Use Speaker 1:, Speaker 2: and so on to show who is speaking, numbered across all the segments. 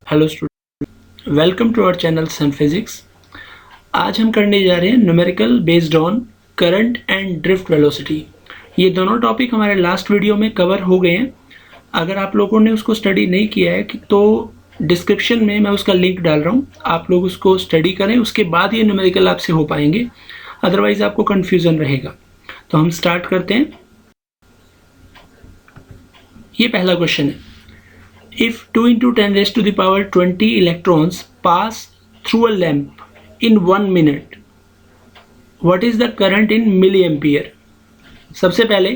Speaker 1: Hello student, welcome to our channel Sun Physics. आज हम करने जा रहे हैं numerical based on current and drift velocity. ये दोनों टॉपिक हमारे लास्ट वीडियो में कवर हो गए हैं। अगर आप लोगों ने उसको स्टडी नहीं किया है तो डिस्क्रिप्शन में मैं उसका लिंक डाल रहा हूँ, आप लोग उसको स्टडी करें, उसके बाद ये न्यूमेरिकल आपसे हो पाएंगे, अदरवाइज आपको कन्फ्यूज़न रहेगा। तो हम स्टार्ट करते हैं। ये पहला क्वेश्चन है, if 2 into 10 raised to the power 20 electrons pass through a lamp in 1 minute, what is the current in milliampere? सबसे पहले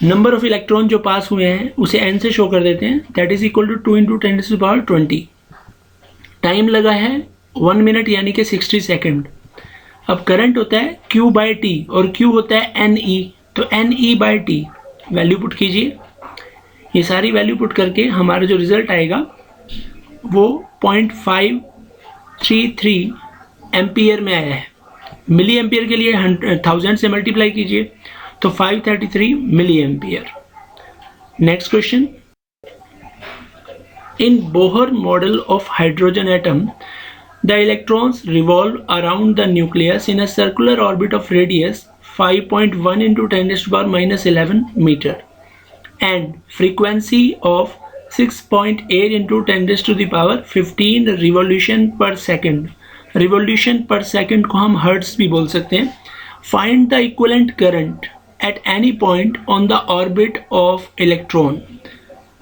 Speaker 1: नंबर ऑफ इलेक्ट्रॉन जो पास हुए हैं उसे n से शो कर देते हैं, that is equal to 2 into 10 raised to the power 20। Time लगा है 1 मिनट यानी कि 60 सेकेंड। अब करंट होता है Q बाई टी और Q होता है NE, तो NE by T value put कीजिए। ये सारी वैल्यू पुट करके हमारा जो रिजल्ट आएगा वो 0.533 एम्पियर में आया है। मिली एम्पियर के लिए 1000 से मल्टीप्लाई कीजिए तो 533 milli ampere. Next question, in Bohr model of hydrogen atom the electrons revolve around the nucleus in a circular orbit of radius 5.1 into 10⁻⁻11 metre and frequency of 6.8 into 10 raised to the power 15 revolution per second। revolution per second को हम hertz भी बोल सकते हैं। find the equivalent current at any point on the orbit of electron।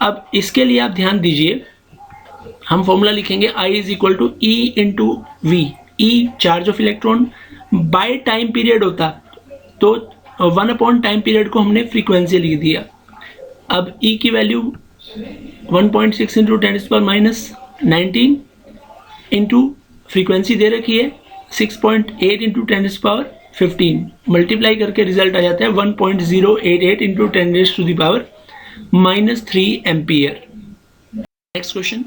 Speaker 1: अब इसके लिए आप ध्यान दीजिए, हम फॉर्मूला लिखेंगे I is equal to E into V। E charge of electron by time period होता तो 1 अपॉन टाइम पीरियड को हमने फ्रीक्वेंसी लिख दिया। अब E की वैल्यू 1.6 इंटू 10⁻⁻19 इंटू फ्रीक्वेंसी दे रखी है 6.8 इंटू 10⁻15, मल्टीप्लाई करके रिजल्ट आ जाता है 1.088 into 10⁻⁻3 ampere. Next question,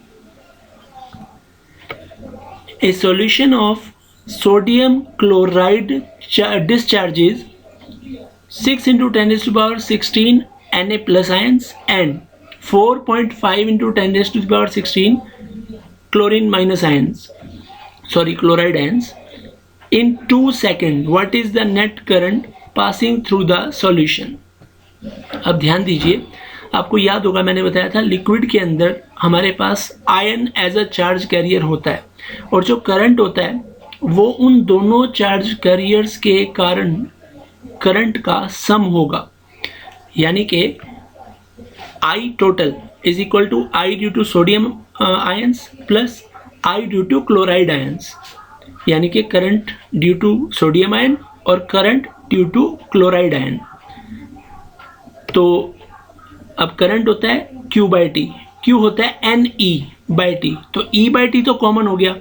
Speaker 1: A solution of sodium chloride discharges 6 into 10⁻16 Na plus ions and 4.5 into 10 raised to the power 16 chlorine minus ions, chloride ions in 2 seconds। what is the net current passing through the solution? अब ध्यान दीजिए, आपको याद होगा मैंने बताया था liquid के अंदर हमारे पास ion as a charge carrier होता है और जो करंट होता है वो उन दोनों चार्ज कैरियर्स के कारण करंट का सम होगा, यानी कि I total is equal to I due to sodium ions plus I due to chloride ions, यानी कि current due to sodium ion और current due to chloride ion. तो अब करंट होता है Q बाई टी, Q होता है NE by T, तो E बाई टी तो कॉमन हो गया।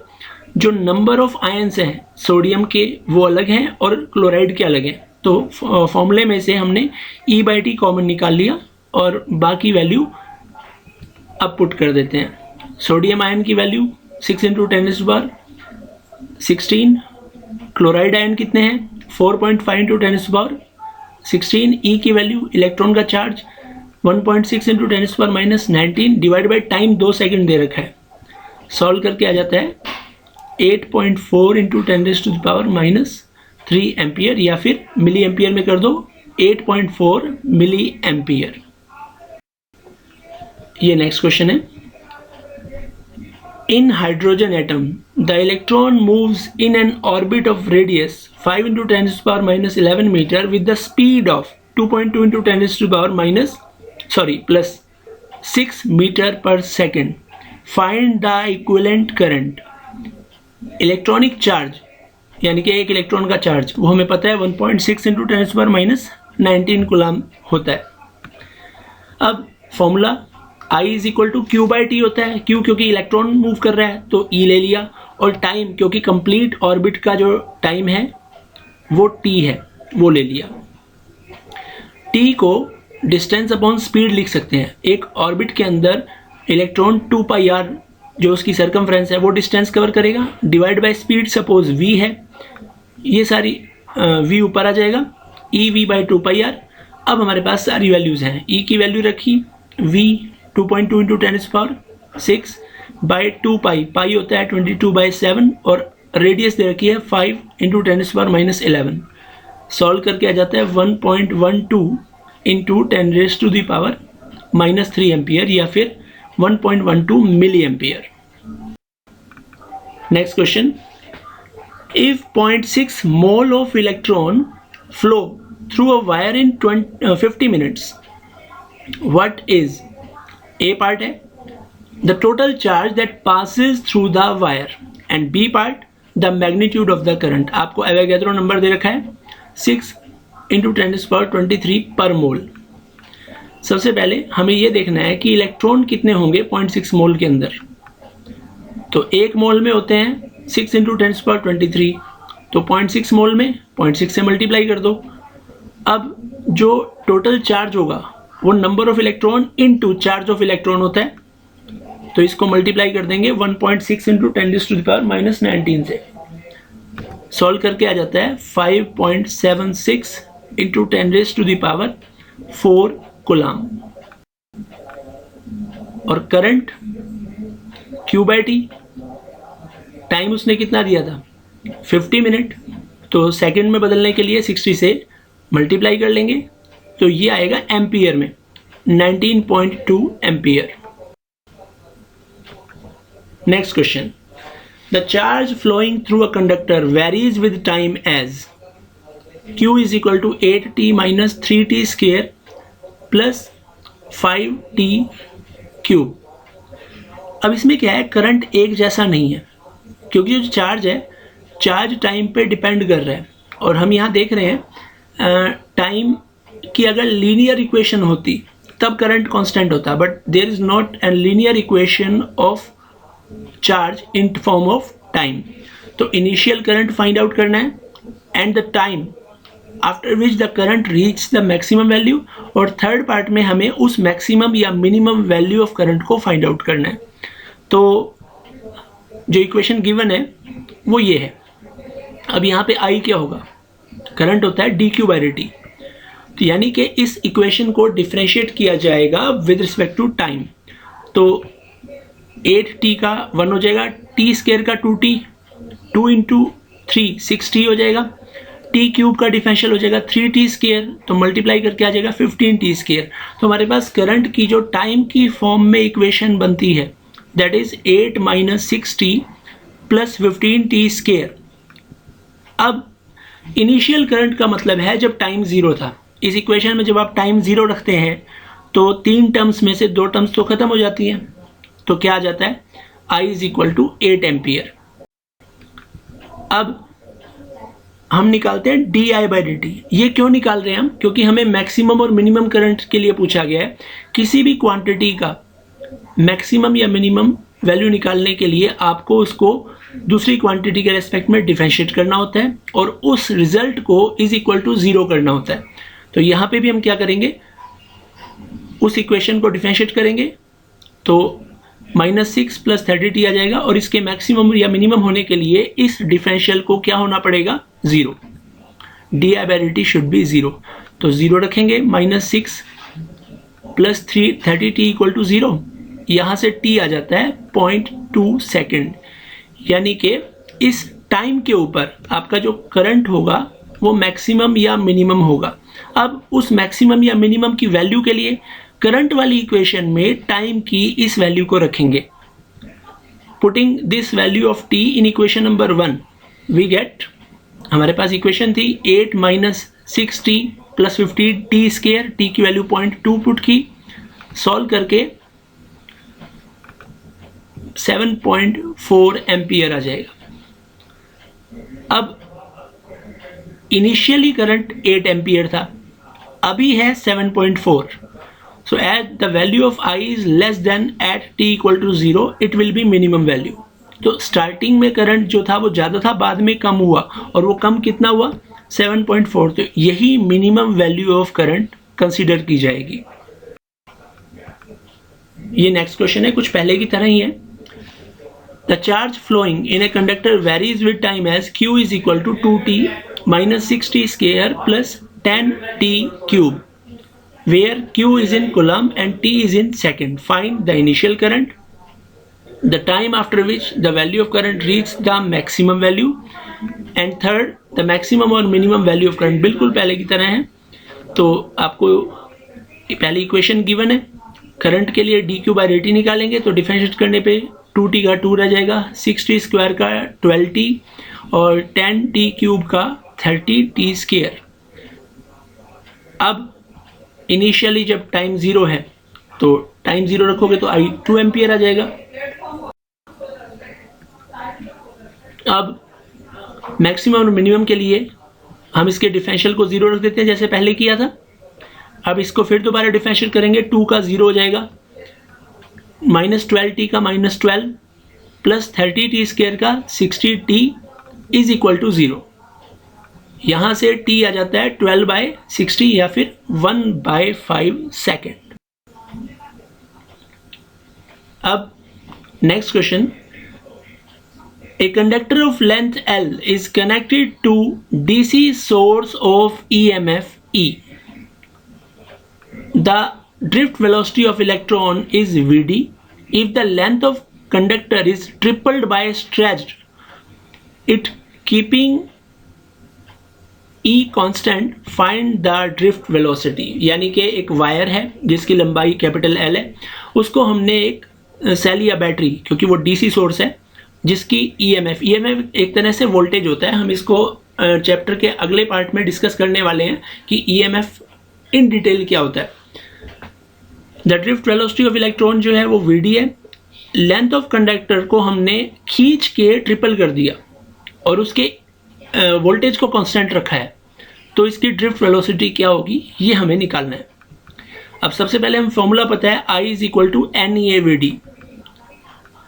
Speaker 1: जो नंबर ऑफ आयंस हैं सोडियम के वो अलग हैं और क्लोराइड के अलग हैं, तो फॉर्मूले में से हमने E बाई टी कॉमन निकाल लिया और बाकी वैल्यू अब पुट कर देते हैं। सोडियम आयन की वैल्यू 6 इंटू 10⁻16, क्लोराइड आयन कितने हैं 4.5 इंटू 10⁻16, E की वैल्यू इलेक्ट्रॉन का charge 1.6 into 10⁻19 divide by time 2 second दे रखा है, सॉल्व करके आ जाता है 8.4 इंटू 10⁻³ एम्पियर, या फिर मिली एम्पियर में कर दो 8.4 मिली एम्पियर। ये नेक्स्ट क्वेश्चन है, in hydrogen atom the electron moves in an orbit of radius 5 into 10⁻11 metre with the speed of 2.2 into 10⁻⁻ plus 6 metre per second. Find the equivalent current. Electronic charge यानी कि एक electron का charge वो हमें पता है 1.6 into 10⁻⁻19 coulomb होता है। अब formula I is equal to Q by t होता है, Q क्योंकि इलेक्ट्रॉन मूव कर रहा है तो E ले लिया, और टाइम क्योंकि कंप्लीट ऑर्बिट का जो टाइम है वो T है वो ले लिया। T को डिस्टेंस अपॉन स्पीड लिख सकते हैं। एक ऑर्बिट के अंदर इलेक्ट्रॉन 2πr जो उसकी सर्कमफ्रेंस है वो डिस्टेंस कवर करेगा, divide by speed suppose v है, ये सारी v ऊपर आ जाएगा, EV बाई 2πr। अब हमारे पास सारी वैल्यूज़ हैं, E की वैल्यू रखी v 2.2 इंटू 10⁻6, बाई 2 पाई, पाई होता है 22/7 और रेडियस दे रखी है 5 × 10⁻11। सॉल्व करके आ जाता है 1.12 इंटू 10⁻³ एम्पियर या फिर 1.12 milli ampere. Next question, if 0.6 mole of electron flow through a wire in 50 minutes, what is? A part है the total charge that passes through the wire and B part the magnitude of the current. आपको Avogadro number दे रखा है 6 × 10⁻23 पर मोल। सबसे पहले हमें यह देखना है कि इलेक्ट्रॉन कितने होंगे 0.6 मोल के अंदर। तो 1 मोल में होते हैं 6 × 10⁻23, तो 0.6 मोल में 0.6 से मल्टीप्लाई कर दो। अब जो टोटल चार्ज होगा वो number of electron into charge of electron होता है, तो इसको मल्टीप्लाई कर देंगे 1.6 × 10⁻19 से। सॉल्व करके आ जाता है 5.76 × 10⁻4 कूलम। और करंट Q/T, टाइम उसने कितना दिया था 50 मिनट, तो सेकंड में बदलने के लिए 60 से मल्टीप्लाई कर लेंगे, तो ये आएगा एम्पियर में 19.2 ampere. Next question, the charge flowing through a conductor varies with time as Q = 8t - 3t² + 5t³। अब इसमें क्या है, करंट एक जैसा नहीं है, क्योंकि जो चार्ज है चार्ज टाइम पे डिपेंड कर रहा है। और हम यहाँ देख रहे हैं टाइम की अगर लीनियर इक्वेशन होती तब करंट कांस्टेंट होता, but there is not an linear equation of charge in form of time. तो इनिशियल करंट फाइंड आउट करना है and the time after which the current reach the maximum value, और third part में हमें उस maximum या minimum value of current को find out करना है। तो जो इक्वेशन गिवन है वो ये है। अब यहाँ पे I क्या होगा, करंट होता है dQ/dt, तो यानी कि इस इक्वेशन को डिफरेंशिएट किया जाएगा विद रिस्पेक्ट टू टाइम। तो 8t का 1 हो जाएगा, t² का 2t, 2 × 3 6t हो जाएगा, t³ का डिफरेंशियल हो जाएगा 3t², तो मल्टीप्लाई करके आ जाएगा 15t²। तो हमारे पास करंट की जो टाइम की फॉर्म में इक्वेशन बनती है दैट इज 8 - 6t + 15t²। अब इनिशियल करंट का मतलब है जब टाइम 0 था। इस इक्वेशन में जब आप टाइम 0 रखते हैं तो 3 टर्म्स में से 2 टर्म्स तो खत्म हो जाती हैं, तो क्या आ जाता है I = 8 एम्पियर। अब हम निकालते हैं dI/dt। ये क्यों निकाल रहे हैं हम, क्योंकि हमें मैक्सिमम और मिनिमम करंट के लिए पूछा गया है। किसी भी क्वांटिटी का मैक्सिमम या मिनिमम वैल्यू निकालने के लिए आपको उसको दूसरी क्वांटिटी के रेस्पेक्ट में डिफरेंशिएट करना होता है और उस रिजल्ट को = 0 करना होता है। तो यहाँ पे भी हम क्या करेंगे, उस इक्वेशन को डिफरेंशिएट करेंगे, तो -6 + 30t आ जाएगा, और इसके मैक्सिमम या मिनिमम होने के लिए इस डिफरेंशियल को क्या होना पड़ेगा 0, dI/dt शुड बी 0। तो 0 रखेंगे, -6 + 30t = 0, यहाँ से t आ जाता है 0.2 सेकेंड, यानी कि इस टाइम के ऊपर आपका जो करंट होगा वो मैक्सिमम या मिनिमम होगा। अब उस मैक्सिमम या मिनिमम की वैल्यू के लिए करंट वाली इक्वेशन में टाइम की इस वैल्यू को रखेंगे। Putting this value of t in equation number 1 we get, हमारे पास इक्वेशन थी 8 - 6t + 15t², t की वैल्यू 0.2 पुट की, सॉल्व करके 7.4 एम्पियर आ जाएगा। अब इनिशियली करंट 8 एम्पियर था, अभी है 7.4। So at the value of I is less than at t = 0 it will be minimum value. तो स्टार्टिंग में करंट जो था वो ज़्यादा था, बाद में कम हुआ, और वो कम कितना हुआ 7.4। तो यही minimum value of current consider की जाएगी। ये नेक्स्ट क्वेश्चन है, कुछ पहले की तरह ही है। The charge flowing in a conductor varies with time as Q = 2t - 6t² + 10t³, where Q is in coulomb and T is in second. Find the initial current. the time after which the value of current reaches the maximum value, and third the maximum और minimum value of current बिल्कुल पहले की तरह है। तो आपको पहली equation given है, करंट के लिए dq/dt निकालेंगे तो डिफरेंशिएट करने पे 2t का 2 रह जाएगा, 6t स्क्वायर का 12t और 10t³ का 30t²। अब इनिशियली जब टाइम 0 है तो टाइम 0 रखोगे तो आई 2 एम्पियर आ जाएगा। अब मैक्सिमम और मिनिमम के लिए हम इसके डिफरेंशियल को 0 रख देते हैं जैसे पहले किया था। अब इसको फिर दोबारा डिफरेंशियल करेंगे, 2 का 0 हो जाएगा, -12t का -12 प्लस 30t² का 60t इज इक्वल टू 0। यहाँ से t आ जाता है 12/60 या फिर 1/5 सेकेंड। अब next question, a conductor of length L is connected to DC source of EMF E. The drift velocity of electron is Vd. If the length of conductor is tripled by stretched it keeping E constant, find the drift velocity। यानी कि एक wire है जिसकी लंबाई capital L है, उसको हमने एक सेल या बैटरी, क्योंकि वो डीसी सोर्स है, जिसकी ईएमएफ एक तरह से वोल्टेज होता है। हम इसको चैप्टर के अगले पार्ट में डिस्कस करने वाले हैं कि ईएमएफ इन डिटेल क्या होता है। The drift velocity of electron जो है वो वीडी है। लेंथ ऑफ कंडक्टर को हमने खींच के ट्रिपल कर दिया और उसके वोल्टेज को कांस्टेंट रखा है, तो इसकी ड्रिफ्ट वेलोसिटी क्या होगी ये हमें निकालना है। अब सबसे पहले हम फॉर्मूला पता है I is equal to NEAVD।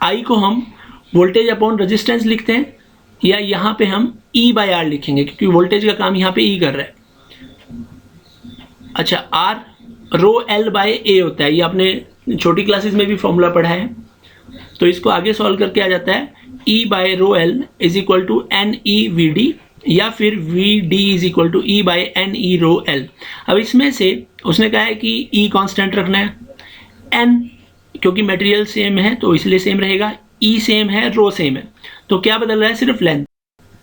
Speaker 1: I को हम वोल्टेज अपॉन रेजिस्टेंस लिखते हैं, या यहाँ पे हम E/R लिखेंगे क्योंकि वोल्टेज का काम यहाँ पे E कर रहा है। अच्छा, R ρL/A होता है, ये आपने छोटी क्लासेस में भी फॉर्मूला पढ़ा है। तो इसको आगे सॉल्व करके आ जाता है E/ρL is equal to NEVD या फिर VD is equal to E/NE ρL। अब इसमें से उसने कहा है कि E कांस्टेंट रखना है, N क्योंकि मटेरियल सेम है तो इसलिए सेम रहेगा, E सेम है, रो सेम है, तो क्या बदल रहा है, सिर्फ लेंथ।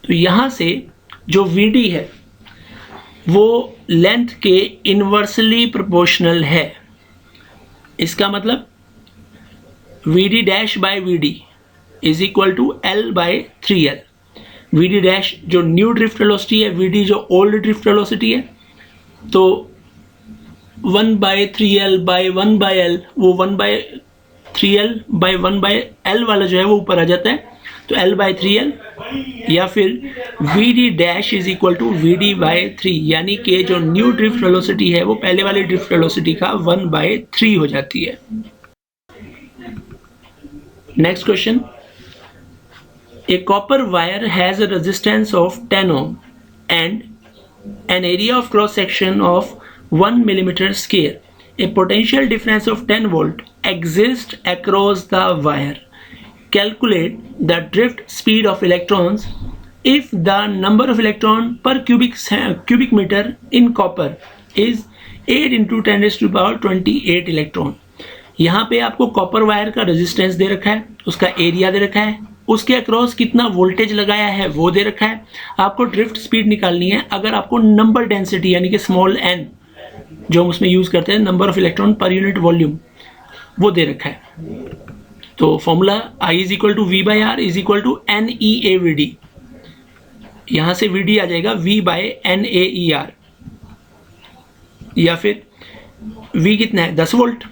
Speaker 1: तो यहाँ से जो VD है वो लेंथ के इन्वर्सली प्रोपोर्शनल है। इसका मतलब VD'/VD is equal to L/3L। VD' जो न्यू ड्रिफ्ट वेलोसिटी है, VD जो ओल्ड ड्रिफ्ट वेलोसिटी है, तो 1/3L/1/L, वो 1/3L/1/L वाला जो है वो ऊपर आ जाता है, तो L/3L, या फिर VD' is equal to VD/3, यानी कि जो न्यू ड्रिफ्ट वेलोसिटी है वो पहले वाली ड्रिफ्ट वेलोसिटी का 1/3 हो जाती है। Next question, a copper wire has a resistance of 10 ohm and an area of cross section of 1 millimeter square. A potential difference of 10 volt exists across the wire. Calculate the drift speed of electrons if the number of electron per cubic meter in copper is 8 into 10⁻28 electron. यहाँ पे आपको copper wire का resistance दे रखा है, उसका area दे रखा है, उसके अक्रॉस कितना वोल्टेज लगाया है वो दे रखा है। आपको ड्रिफ्ट स्पीड निकालनी है अगर आपको नंबर डेंसिटी यानी कि स्मॉल n जो हम उसमें यूज़ करते हैं, number of electron per unit volume, वो दे रखा है। तो formula I is equal to V/R is equal to NEAVD। यहाँ से VD आ जाएगा V/NAER, या फिर V कितना है, 10 वोल्ट।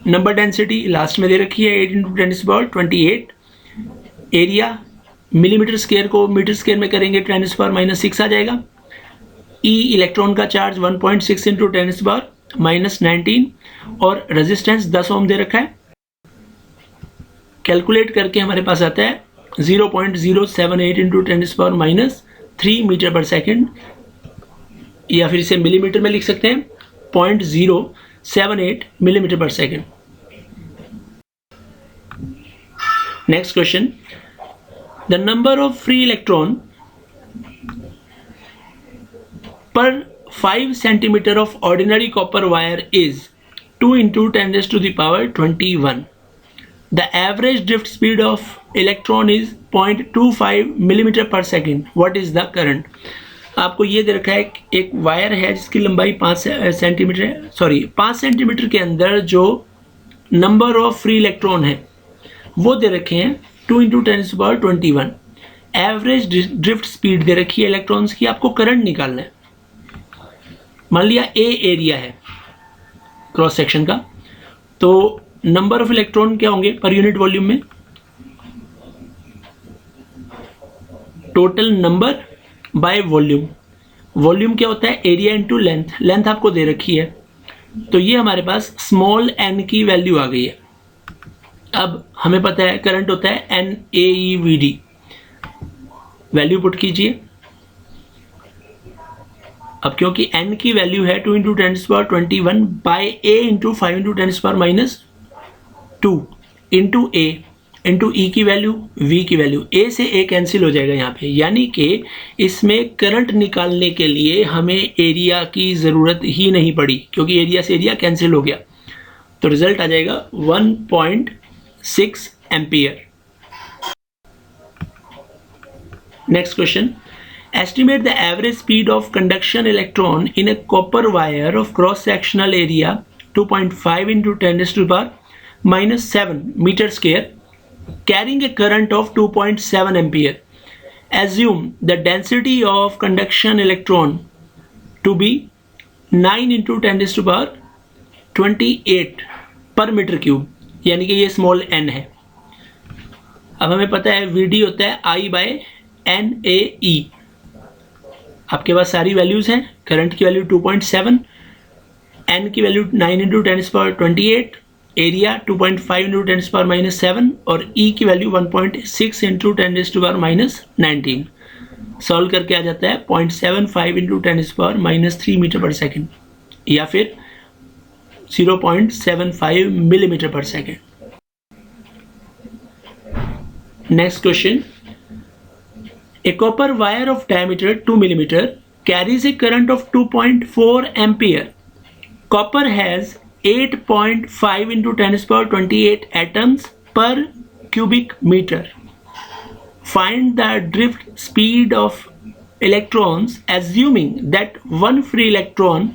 Speaker 1: नंबर डेंसिटी लास्ट में दे रखी है 8 into 10⁻28। एरिया मिलीमीटर स्क्वायर को मीटर स्क्वायर में करेंगे 10⁻⁻6 आ जाएगा। ई इलेक्ट्रॉन का चार्ज 1.6 into 10⁻⁻19 और रेजिस्टेंस 10 ओम दे रखा है। कैलकुलेट करके हमारे पास आता है 0.078 into 10⁻³ मीटर पर सेकेंड, या फिर इसे मिलीमीटर में लिख सकते हैं 0.078 millimetre per second. Next question, the number of free electron per 5 centimeter of ordinary copper wire is 2 into 10⁻21. The average drift speed of electron is 0.25 millimetre per second, what is the current. आपको ये दे रखा है एक wire है जिसकी लंबाई 5 centimetre है, sorry 5 centimetre के अंदर जो नंबर ऑफ फ्री इलेक्ट्रॉन है वो दे रखे हैं 2 × 10⁻21। एवरेज ड्रिफ्ट स्पीड दे रखी है इलेक्ट्रॉन्स की, आपको करंट निकालना है। मान लिया ए एरिया है क्रॉस सेक्शन का, तो नंबर ऑफ इलेक्ट्रॉन क्या होंगे पर यूनिट वॉल्यूम में, total number by volume. Volume क्या होता है, एरिया इंटू लेंथ, लेंथ आपको दे रखी है, तो ये हमारे पास स्मॉल एन की वैल्यू आ गई है। अब हमें पता है करंट होता है NaEVd, वैल्यू पुट कीजिए। अब क्योंकि n की वैल्यू है 2 × 10⁻21 by A × 5 × 10⁻2 into A into E की वैल्यू, V की वैल्यू, A से A कैंसिल हो जाएगा यहाँ पे, यानी कि इसमें करंट निकालने के लिए हमें एरिया की ज़रूरत ही नहीं पड़ी क्योंकि एरिया से एरिया कैंसिल हो गया। तो रिजल्ट आ जाएगा 1.6 ampere. Next question, estimate the average speed of conduction electron in a copper wire of cross sectional area 2.5 × 10⁻⁻7 metre square carrying a current of 2.7 ampere. Assume the density of conduction electron to be 9 × 10⁻28 पर metre cube, यानी कि ये small n है। अब हमें पता है Vd होता है I/NaE। आपके पास सारी वैल्यूज हैं, करंट की वैल्यू 2.7, n की वैल्यू 9 × 10⁻28, एरिया 2.5 × 10⁻⁻7 और E की वैल्यू 1.6 × 10⁻⁻19। सॉल्व करके आ जाता है 0.75 × 10⁻³ मीटर पर सेकेंड या फिर 0.75 millimetre per second. Next question, A copper wire of diameter 2 millimeter carries a current of 2.4 ampere. Copper has 8.5 × 10⁻28 atoms per cubic meter. Find the drift speed of electrons assuming that one free electron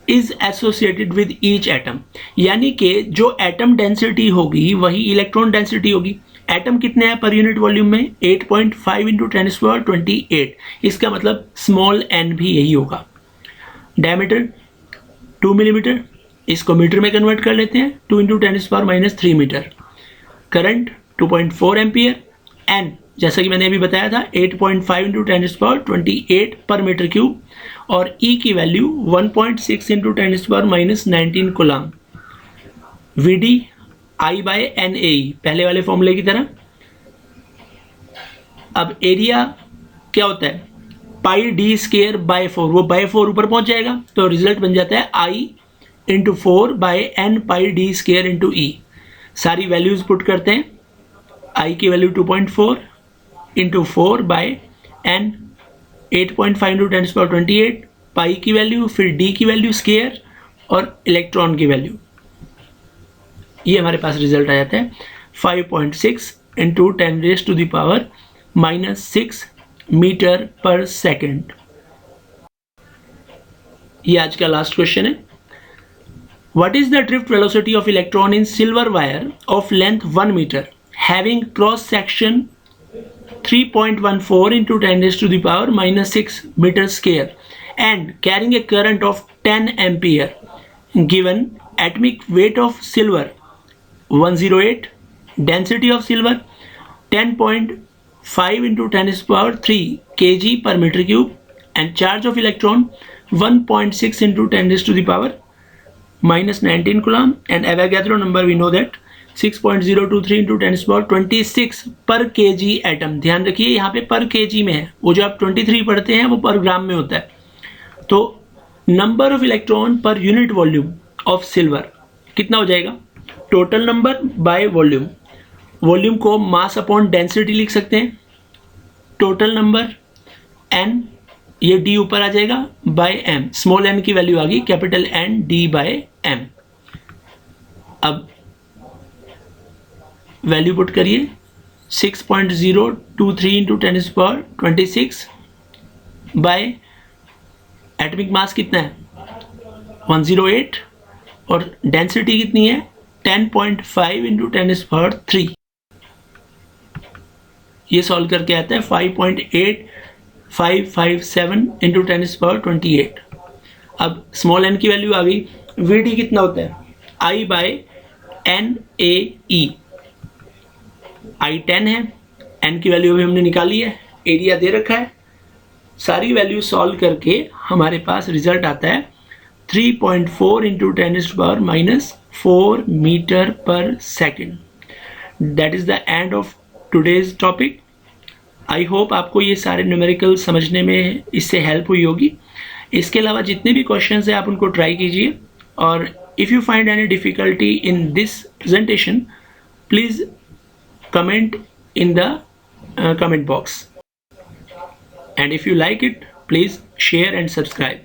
Speaker 1: is associated with each atom. यानी कि जो atom density होगी वही electron density होगी। Atom कितने हैं पर unit volume में, 8.5 × 10⁻28। इसका मतलब स्मॉल n भी यही होगा। डायमीटर 2 मिलीमीटर, इसको मीटर में कन्वर्ट कर लेते हैं, 2 × 10⁻³ मीटर। करंट 2.4 एम्पियर, एन जैसा कि मैंने अभी बताया था 8.5 × 10⁻28 पर मीटर क्यूब और E की वैल्यू 1.6 × 10⁻⁻19 कूलम। Vd I/NaE पहले वाले फॉर्मूले की तरह। अब एरिया क्या होता है, πd²/4, वो /4 ऊपर पहुंच जाएगा, तो रिजल्ट बन जाता है I × 4/n πd² × E। सारी वैल्यूज पुट करते हैं, I की वैल्यू 2.4 × 4/n 8.5 × 10⁻28, पाई की वैल्यू, फिर D की वैल्यू स्क्वायर और इलेक्ट्रॉन की वैल्यू, ये हमारे पास रिजल्ट आ जाता है 5.6 × 10⁻⁻6 मीटर पर सेकेंड। ये आज का लास्ट क्वेश्चन है। What is the drift velocity of electron in silver wire of length 1 metre having cross section 3.14 × 10⁻⁻6 metre square and carrying a current of 10 ampere, given atomic weight of silver 108, density of silver 10.5 × 10⁻³ kg per meter cube and charge of electron 1.6 × 10⁻⁻19 coulomb and Avogadro number we know that 6.023 × 10⁻26 per kg atom। ध्यान रखिए यहाँ पे पर kg में है, वो जो आप 23 पढ़ते हैं वो पर ग्राम में होता है। तो number of electron per unit volume of silver कितना हो जाएगा, total number by volume. Volume को मास अपॉन डेंसिटी लिख सकते हैं, टोटल नंबर n, ये d ऊपर आ जाएगा बाय m, स्मॉल n की वैल्यू आ गई कैपिटल N d/m। अब वैल्यू पुट करिए 6.023 इंटू 10⁻26 बाय एटमिक मास कितना है 108 और डेंसिटी कितनी है 10.5 इंटू 10⁻3। ये सॉल्व करके आता है 5.8557 इंटू 10⁻28। अब स्मॉल n की वैल्यू आ गई। Vd कितना होता है I by N A E. I 10 है, n की वैल्यू भी हमने निकाली है, एरिया दे रखा है। सारी वैल्यू सॉल्व करके हमारे पास रिजल्ट आता है 3.4 into 10⁻⁻4 metre per second. That is the end of today's topic. I hope आपको ये सारे न्यूमेरिकल समझने में इससे हेल्प हुई होगी। इसके अलावा जितने भी क्वेश्चंस हैं आप उनको ट्राई कीजिए, और if you find any difficulty in this presentation please comment in the comment box, and if you like it please share and subscribe.